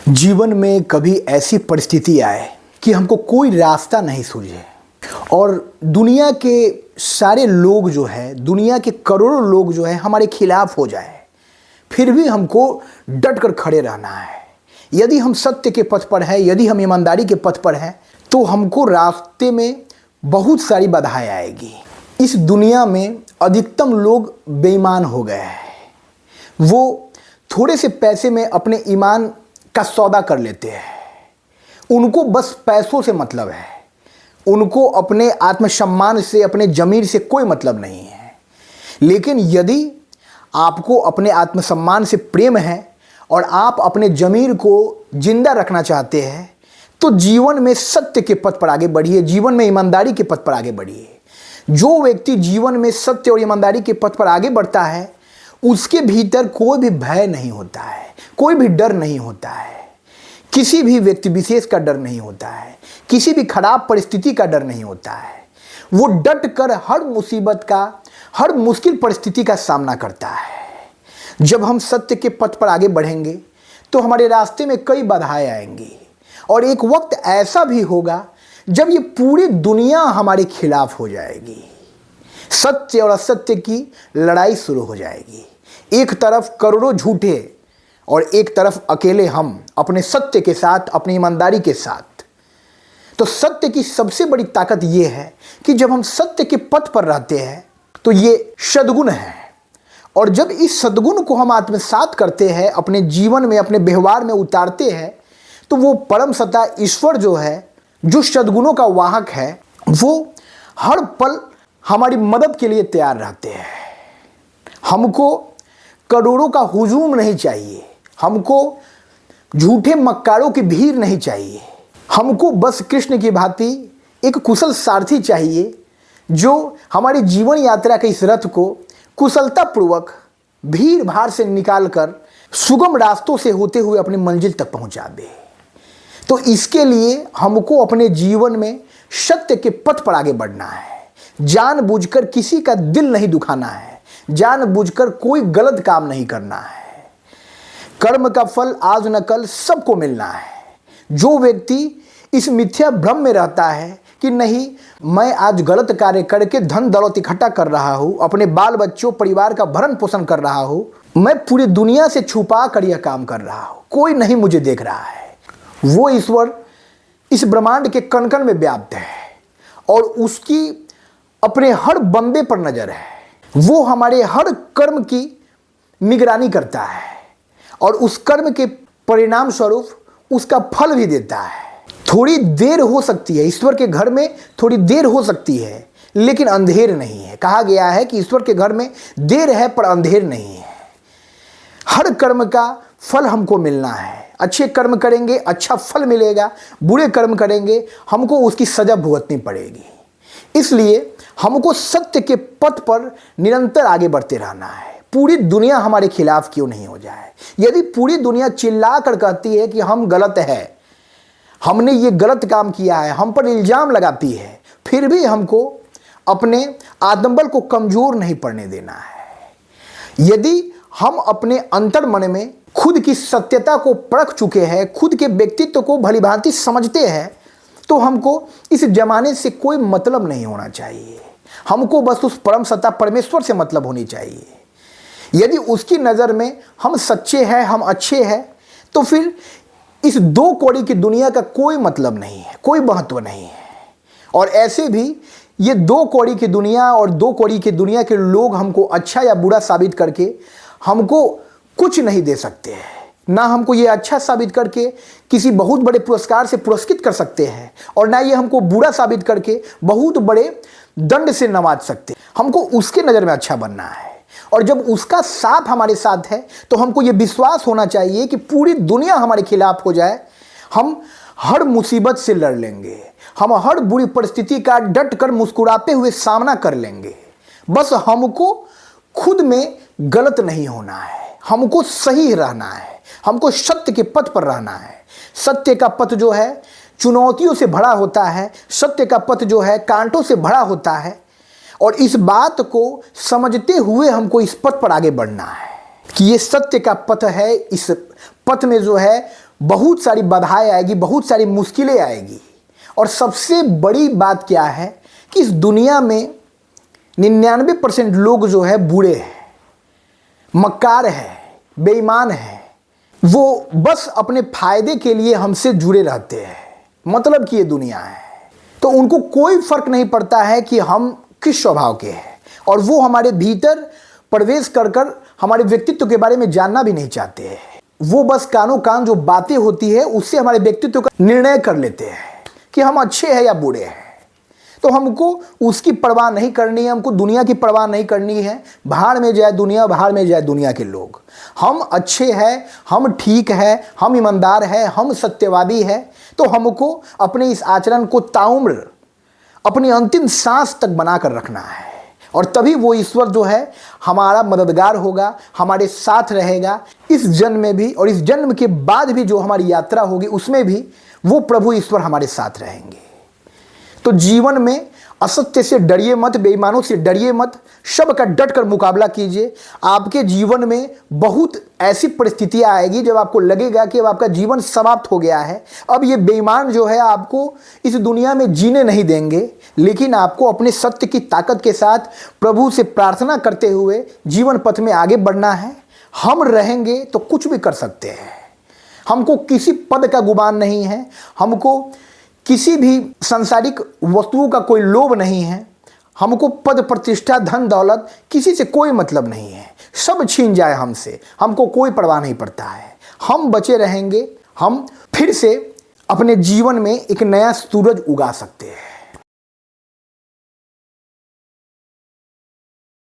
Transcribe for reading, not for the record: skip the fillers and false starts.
जीवन में कभी ऐसी परिस्थिति आए कि हमको कोई रास्ता नहीं सूझे और दुनिया के सारे लोग जो है, दुनिया के करोड़ों लोग जो है हमारे खिलाफ हो जाए, फिर भी हमको डट कर खड़े रहना है। यदि हम सत्य के पथ पर हैं, यदि हम ईमानदारी के पथ पर हैं, तो हमको रास्ते में बहुत सारी बाधाएं आएगी। इस दुनिया में अधिकतम लोग बेईमान हो गए हैं। वो थोड़े से पैसे में अपने ईमान का सौदा कर लेते हैं। उनको बस पैसों से मतलब है, उनको अपने आत्मसम्मान से, अपने ज़मीर से कोई मतलब नहीं है। लेकिन यदि आपको अपने आत्मसम्मान से प्रेम है और आप अपने ज़मीर को जिंदा रखना चाहते हैं, तो जीवन में सत्य के पथ पर आगे बढ़िए, जीवन में ईमानदारी के पथ पर आगे बढ़िए। जो व्यक्ति जीवन में सत्य और ईमानदारी के पथ पर आगे बढ़ता है, उसके भीतर कोई भी भय नहीं होता है, कोई भी डर नहीं होता है, किसी भी व्यक्ति विशेष का डर नहीं होता है, किसी भी खराब परिस्थिति का डर नहीं होता है। वो डट कर हर मुसीबत का, हर मुश्किल परिस्थिति का सामना करता है। जब हम सत्य के पथ पर आगे बढ़ेंगे तो हमारे रास्ते में कई बाधाएं आएंगी और एक वक्त ऐसा भी होगा जब ये पूरी दुनिया हमारे खिलाफ हो जाएगी। सत्य और असत्य की लड़ाई शुरू हो जाएगी। एक तरफ करोड़ों झूठे और एक तरफ अकेले हम, अपने सत्य के साथ, अपनी ईमानदारी के साथ। तो सत्य की सबसे बड़ी ताकत ये है कि जब हम सत्य के पथ पर रहते हैं तो ये सद्गुण है, और जब इस सद्गुण को हम आत्मसात करते हैं, अपने जीवन में, अपने व्यवहार में उतारते हैं, तो वो परम सत्ता ईश्वर जो है, जो सद्गुणों का वाहक है, वो हर पल हमारी मदद के लिए तैयार रहते हैं। हमको करोड़ों का हुजूम नहीं चाहिए, हमको झूठे मक्कारों की भीड़ नहीं चाहिए। हमको बस कृष्ण की भांति एक कुशल सारथी चाहिए, जो हमारी जीवन यात्रा के इस रथ को कुशलतापूर्वक भीड़ भाड़ से निकालकर सुगम रास्तों से होते हुए अपनी मंजिल तक पहुंचा दे। तो इसके लिए हमको अपने जीवन में सत्य के पथ पर आगे बढ़ना है। जानबूझकर किसी का दिल नहीं दुखाना है, जानबूझकर कोई गलत काम नहीं करना है। कर्म का फल आज न कल सबको मिलना है। जो व्यक्ति इस मिथ्या भ्रम में रहता है कि नहीं, मैं आज गलत कार्य करके धन दौलत इकट्ठा कर रहा हूँ, अपने बाल बच्चों परिवार का भरण पोषण कर रहा हूँ, मैं पूरी दुनिया से छुपा कर यह काम कर रहा हूँ, कोई नहीं मुझे देख रहा है, वो ईश्वर इस ब्रह्मांड के कण कण में व्याप्त है और उसकी अपने हर बंदे पर नजर है। वो हमारे हर कर्म की निगरानी करता है और उस कर्म के परिणाम स्वरूप उसका फल भी देता है। थोड़ी देर हो सकती है, ईश्वर के घर में थोड़ी देर हो सकती है, लेकिन अंधेर नहीं है। कहा गया है कि ईश्वर के घर में देर है पर अंधेर नहीं है। हर कर्म का फल हमको मिलना है। अच्छे कर्म करेंगे अच्छा फल मिलेगा, बुरे कर्म करेंगे हमको उसकी सजा भुगतनी पड़ेगी। इसलिए हमको सत्य के पथ पर निरंतर आगे बढ़ते रहना है। पूरी दुनिया हमारे खिलाफ क्यों नहीं हो जाए। यदि पूरी दुनिया चिल्ला कर कहती है कि हम गलत है, हमने ये गलत काम किया है, हम पर इल्जाम लगाती है, फिर भी हमको अपने आत्मबल को कमजोर नहीं पड़ने देना है। यदि हम अपने अंतर मन में खुद की सत्यता को परख चुके हैं, खुद के व्यक्तित्व को भलीभांति समझते हैं, तो हमको इस जमाने से कोई मतलब नहीं होना चाहिए। हमको बस उस परम सत्ता परमेश्वर से मतलब होनी चाहिए। यदि उसकी नज़र में हम सच्चे हैं, हम अच्छे हैं, तो फिर इस दो कौड़ी की दुनिया का कोई मतलब नहीं है, कोई महत्व नहीं है। और ऐसे भी ये दो कौड़ी की दुनिया और दो कौड़ी की दुनिया के लोग हमको अच्छा या बुरा साबित करके हमको कुछ नहीं दे सकते हैं। ना हमको ये अच्छा साबित करके किसी बहुत बड़े पुरस्कार से पुरस्कृत कर सकते हैं, और ना ये हमको बुरा साबित करके बहुत बड़े दंड से नवाज सकते। हमको उसके नज़र में अच्छा बनना है, और जब उसका साथ हमारे साथ है तो हमको ये विश्वास होना चाहिए कि पूरी दुनिया हमारे खिलाफ हो जाए, हम हर मुसीबत से लड़ लेंगे, हम हर बुरी परिस्थिति का डट कर मुस्कुराते हुए सामना कर लेंगे। बस हमको खुद में गलत नहीं होना है, हमको सही रहना है, हमको सत्य के पथ पर रहना है। सत्य का पथ जो है चुनौतियों से भरा होता है, सत्य का पथ जो है कांटों से भरा होता है, और इस बात को समझते हुए हमको इस पथ पर आगे बढ़ना है कि ये सत्य का पथ है। इस पथ में जो है बहुत सारी बाधाएं आएगी, बहुत सारी मुश्किलें आएगी। और सबसे बड़ी बात क्या है कि इस दुनिया में 99% लोग जो है बुरे हैं, मक्कार है, बेईमान है। वो बस अपने फायदे के लिए हमसे जुड़े रहते हैं, मतलब कि ये दुनिया है। तो उनको कोई फर्क नहीं पड़ता है कि हम किस स्वभाव के हैं, और वो हमारे भीतर प्रवेश कर कर हमारे व्यक्तित्व के बारे में जानना भी नहीं चाहते हैं। वो बस कानों कान जो बातें होती है उससे हमारे व्यक्तित्व का निर्णय कर लेते हैं कि हम अच्छे हैं या बुरे हैं। तो हमको उसकी परवाह नहीं करनी है, हमको दुनिया की परवाह नहीं करनी है। भाड़ में जाए दुनिया, भाड़ में जाए दुनिया के लोग। हम अच्छे हैं, हम ठीक हैं, हम ईमानदार हैं, हम सत्यवादी हैं। तो हमको अपने इस आचरण को ताउम्र अपनी अंतिम सांस तक बना कर रखना है, और तभी वो ईश्वर जो है हमारा मददगार होगा, हमारे साथ रहेगा इस जन्म में भी, और इस जन्म के बाद भी जो हमारी यात्रा होगी उसमें भी वो प्रभु ईश्वर हमारे साथ रहेंगे। तो जीवन में असत्य से डरिए मत, बेईमानों से डरिए मत, सबका डट कर मुकाबला कीजिए। आपके जीवन में बहुत ऐसी परिस्थितियां आएगी जब आपको लगेगा कि अब आपका जीवन समाप्त हो गया है, अब ये बेईमान जो है आपको इस दुनिया में जीने नहीं देंगे। लेकिन आपको अपने सत्य की ताकत के साथ प्रभु से प्रार्थना करते हुए जीवन पथ में आगे बढ़ना है। हम रहेंगे तो कुछ भी कर सकते हैं। हमको किसी पद का गुमान नहीं है, हमको किसी भी सांसारिक वस्तुओं का कोई लोभ नहीं है, हमको पद प्रतिष्ठा धन दौलत किसी से कोई मतलब नहीं है। सब छीन जाए हमसे, हमको कोई परवाह नहीं पड़ता है। हम बचे रहेंगे, हम फिर से अपने जीवन में एक नया सूरज उगा सकते हैं।